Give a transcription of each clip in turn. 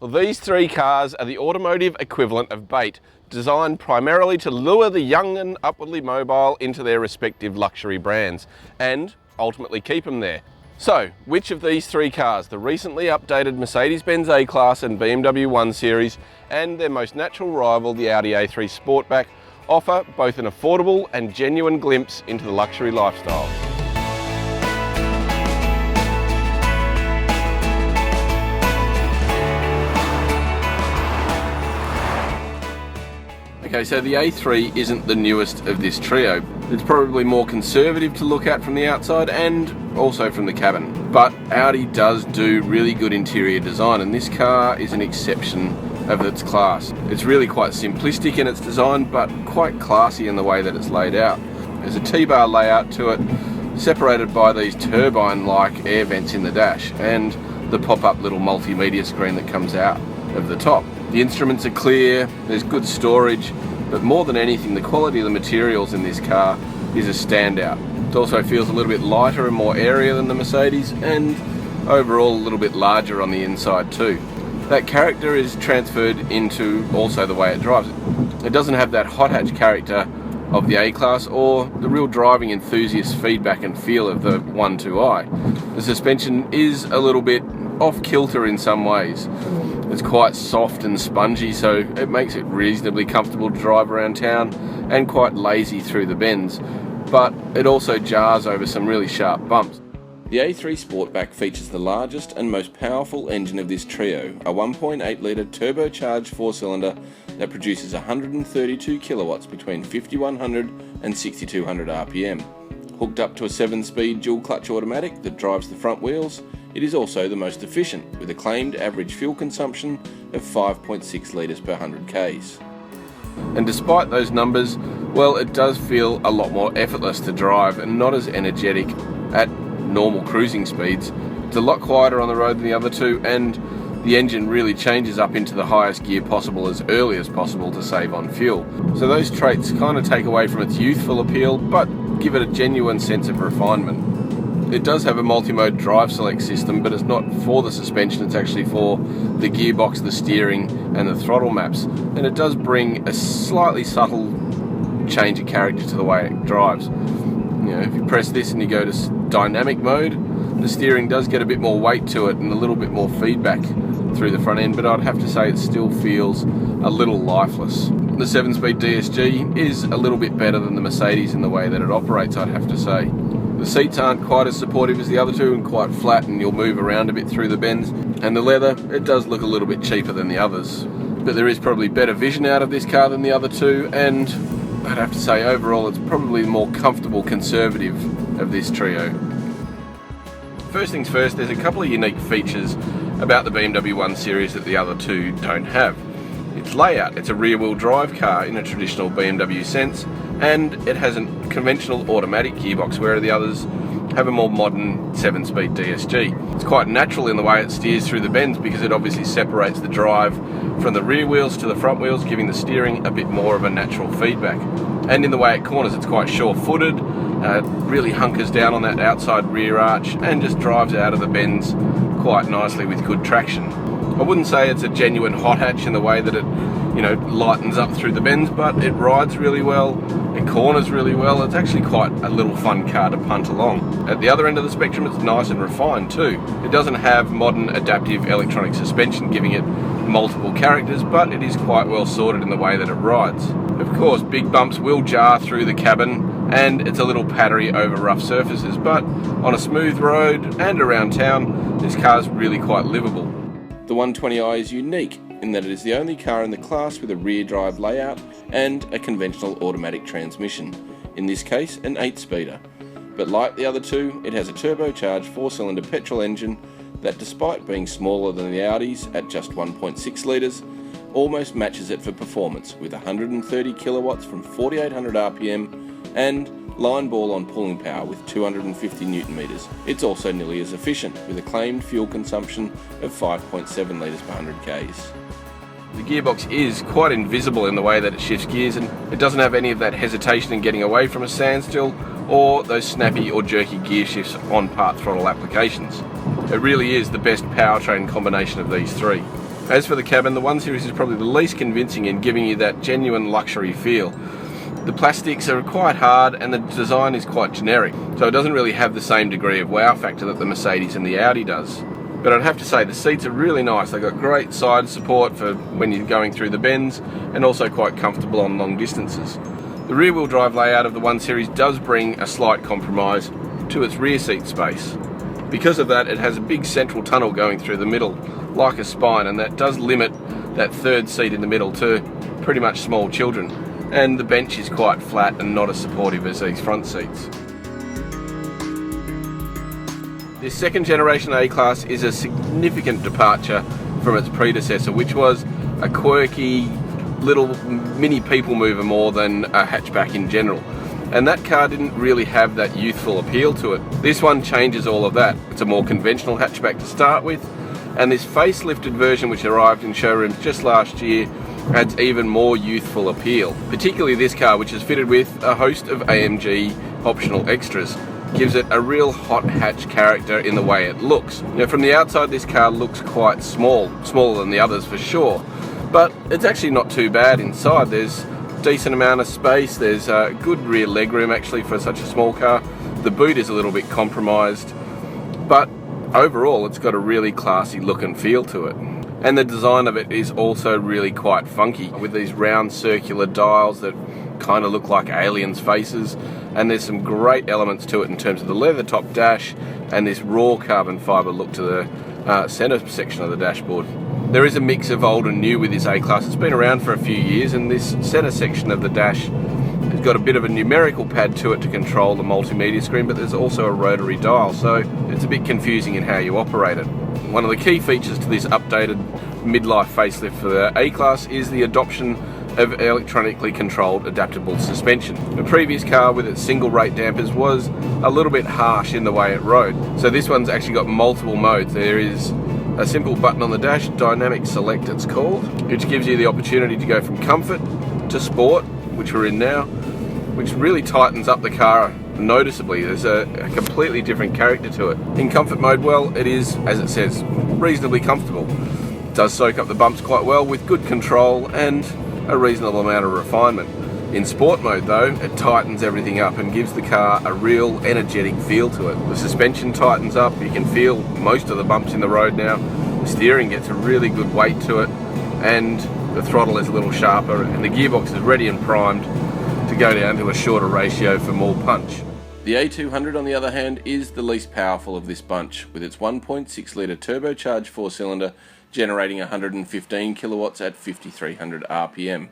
Well, these three cars are the automotive equivalent of bait, designed primarily to lure the young and upwardly mobile into their respective luxury brands and ultimately keep them there. So, which of these three cars, the recently updated Mercedes-Benz A-Class and BMW 1 Series and their most natural rival, the Audi A3 Sportback, offer both an affordable and genuine glimpse into the luxury lifestyle? Okay, so the A3 isn't the newest of this trio. It's probably more conservative to look at from the outside and also from the cabin. But Audi does do really good interior design, and this car is an exception of its class. It's really quite simplistic in its design, but quite classy in the way that it's laid out. There's a T-bar layout to it, separated by these turbine-like air vents in the dash, and the pop-up little multimedia screen that comes out of the top. The instruments are clear, there's good storage, but more than anything, the quality of the materials in this car is a standout. It also feels a little bit lighter and more airier than the Mercedes, and overall a little bit larger on the inside too. That character is transferred into also the way it drives it. It doesn't have that hot hatch character of the A-Class or the real driving enthusiast feedback and feel of the 1.2i. The suspension is a little bit off kilter in some ways. It's quite soft and spongy, so it makes it reasonably comfortable to drive around town and quite lazy through the bends, but it also jars over some really sharp bumps. The A3 Sportback features the largest and most powerful engine of this trio, a 1.8 litre turbocharged four-cylinder that produces 132 kilowatts between 5100 and 6200 RPM. Hooked up to a 7-speed dual-clutch automatic that drives the front wheels, it is also the most efficient, with a claimed average fuel consumption of 5.6 litres per 100 Ks. And despite those numbers, well, it does feel a lot more effortless to drive and not as energetic at normal cruising speeds. It's a lot quieter on the road than the other two, and the engine really changes up into the highest gear possible as early as possible to save on fuel. So those traits kind of take away from its youthful appeal, but give it a genuine sense of refinement. It does have a multi-mode drive select system, but it's not for the suspension, it's actually for the gearbox, the steering and the throttle maps. And it does bring a slightly subtle change of character to the way it drives. You know, if you press this and you go to dynamic mode, the steering does get a bit more weight to it and a little bit more feedback through the front end, but I'd have to say it still feels a little lifeless. The 7-speed DSG is a little bit better than the Mercedes in the way that it operates, I'd have to say. The seats aren't quite as supportive as the other two and quite flat, and you'll move around a bit through the bends. And the leather, it does look a little bit cheaper than the others. But there is probably better vision out of this car than the other two, and I'd have to say overall it's probably the more comfortable conservative of this trio. First things first, there's a couple of unique features about the BMW 1 Series that the other two don't have. Its layout. It's a rear-wheel drive car in a traditional BMW sense, and it has a conventional automatic gearbox, where the others have a more modern 7-speed DSG. It's quite natural in the way it steers through the bends because it obviously separates the drive from the rear wheels to the front wheels, giving the steering a bit more of a natural feedback. And in the way it corners, it's quite sure-footed, really hunkers down on that outside rear arch and just drives out of the bends quite nicely with good traction. I wouldn't say it's a genuine hot hatch in the way that it, lightens up through the bends, but it rides really well, it corners really well. It's actually quite a little fun car to punt along. At the other end of the spectrum, it's nice and refined too. It doesn't have modern adaptive electronic suspension giving it multiple characters, but it is quite well sorted in the way that it rides. Of course, big bumps will jar through the cabin, and it's a little pattery over rough surfaces, but on a smooth road and around town, this car's really quite livable. The 120i is unique in that it is the only car in the class with a rear drive layout and a conventional automatic transmission, in this case an 8-speeder. But like the other two, it has a turbocharged 4-cylinder petrol engine that, despite being smaller than the Audis at just 1.6 litres, almost matches it for performance with 130 kilowatts from 4800 RPM and line ball on pulling power with 250 Newton meters. It's also nearly as efficient with a claimed fuel consumption of 5.7 litres per 100 Ks. The gearbox is quite invisible in the way that it shifts gears, and it doesn't have any of that hesitation in getting away from a standstill or those snappy or jerky gear shifts on part throttle applications. It really is the best powertrain combination of these three. As for the cabin, the 1 Series is probably the least convincing in giving you that genuine luxury feel. The plastics are quite hard and the design is quite generic, so it doesn't really have the same degree of wow factor that the Mercedes and the Audi does. But I'd have to say the seats are really nice. They've got great side support for when you're going through the bends, and also quite comfortable on long distances. The rear wheel drive layout of the 1 Series does bring a slight compromise to its rear seat space. Because of that, it has a big central tunnel going through the middle, like a spine, and that does limit that third seat in the middle to pretty much small children. And the bench is quite flat and not as supportive as these front seats. This second generation A-Class is a significant departure from its predecessor, which was a quirky little mini people mover more than a hatchback in general. And that car didn't really have that youthful appeal to it. This one changes all of that. It's a more conventional hatchback to start with, and this facelifted version, which arrived in showrooms just last year, adds even more youthful appeal. Particularly this car, which is fitted with a host of AMG optional extras, gives it a real hot hatch character in the way it looks. Now, from the outside, this car looks quite small, smaller than the others for sure, but it's actually not too bad inside. There's a decent amount of space, there's a good rear legroom actually for such a small car. The boot is a little bit compromised, but overall it's got a really classy look and feel to it. And the design of it is also really quite funky, with these round circular dials that kind of look like aliens' faces, and there's some great elements to it in terms of the leather top dash and this raw carbon fibre look to the centre section of the dashboard. There is a mix of old and new with this A-Class. It's been around for a few years, and this centre section of the dash has got a bit of a numerical pad to it to control the multimedia screen, but there's also a rotary dial, so it's a bit confusing in how you operate it. One of the key features to this updated midlife facelift for the A-Class is the adoption of electronically controlled adaptable suspension. The previous car with its single rate dampers was a little bit harsh in the way it rode, so this one's actually got multiple modes. There is a simple button on the dash, dynamic select it's called, which gives you the opportunity to go from comfort to sport, which we're in now, which really tightens up the car noticeably. There's a completely different character to it. In comfort mode, well, it is, as it says, reasonably comfortable. It does soak up the bumps quite well with good control and a reasonable amount of refinement. In sport mode though, it tightens everything up and gives the car a real energetic feel to it. The suspension tightens up, you can feel most of the bumps in the road now. The steering gets a really good weight to it, and the throttle is a little sharper, and the gearbox is ready and primed to go down to a shorter ratio for more punch. The A200 on the other hand is the least powerful of this bunch, with its 1.6 litre turbocharged 4-cylinder generating 115 kilowatts at 5300 RPM.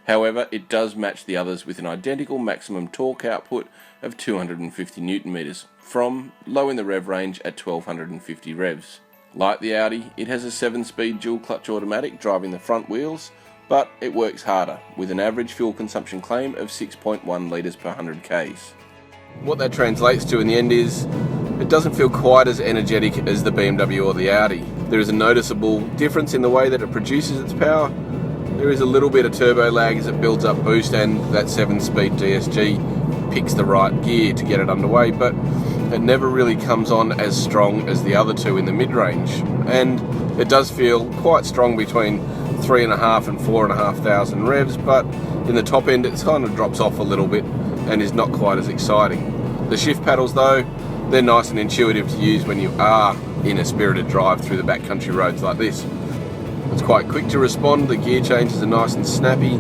However, it does match the others with an identical maximum torque output of 250 Newton meters, from low in the rev range at 1250 revs. Like the Audi, it has a 7-speed dual clutch automatic driving the front wheels, but it works harder, with an average fuel consumption claim of 6.1 litres per 100 Ks. What that translates to in the end is, it doesn't feel quite as energetic as the BMW or the Audi. There is a noticeable difference in the way that it produces its power. There is a little bit of turbo lag as it builds up boost, and that 7-speed DSG picks the right gear to get it underway, but it never really comes on as strong as the other two in the mid-range. And it does feel quite strong between 3.5 and 4,500 revs, but in the top end it kind of drops off a little bit and is not quite as exciting. The shift paddles though, they're nice and intuitive to use when you are in a spirited drive through the backcountry roads like this. It's quite quick to respond, the gear changes are nice and snappy,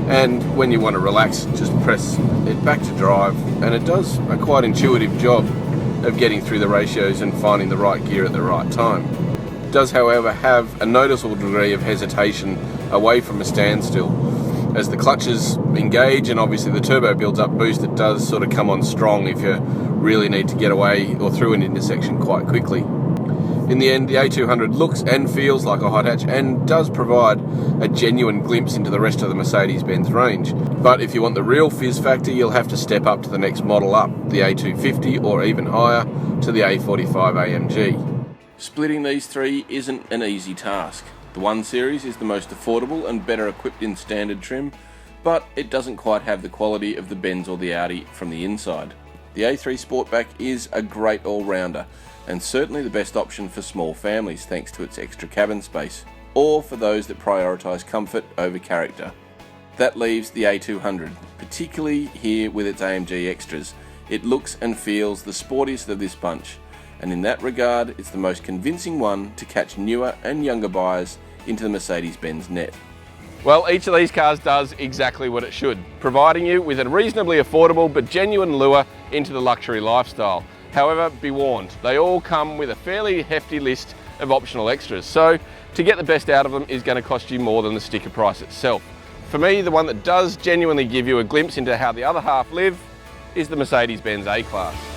and when you want to relax, just press it back to drive, and it does a quite intuitive job of getting through the ratios and finding the right gear at the right time. It does, however, have a noticeable degree of hesitation away from a standstill. As the clutches engage and obviously the turbo builds up boost, it does sort of come on strong if you really need to get away or through an intersection quite quickly. In the end, the A200 looks and feels like a hot hatch and does provide a genuine glimpse into the rest of the Mercedes-Benz range. But if you want the real fizz factor, you'll have to step up to the next model up, the A250, or even higher to the A45 AMG. Splitting these three isn't an easy task. The 1 Series is the most affordable and better equipped in standard trim, but it doesn't quite have the quality of the Benz or the Audi from the inside. The A3 Sportback is a great all-rounder, and certainly the best option for small families thanks to its extra cabin space. or for those that prioritise comfort over character. That leaves the A200, particularly here with its AMG extras. It looks and feels the sportiest of this bunch, and in that regard it's the most convincing one to catch newer and younger buyers into the Mercedes-Benz net. Well, each of these cars does exactly what it should, providing you with a reasonably affordable but genuine lure into the luxury lifestyle. However, be warned, they all come with a fairly hefty list of optional extras, so to get the best out of them is going to cost you more than the sticker price itself. For me, the one that does genuinely give you a glimpse into how the other half live is the Mercedes-Benz A-Class.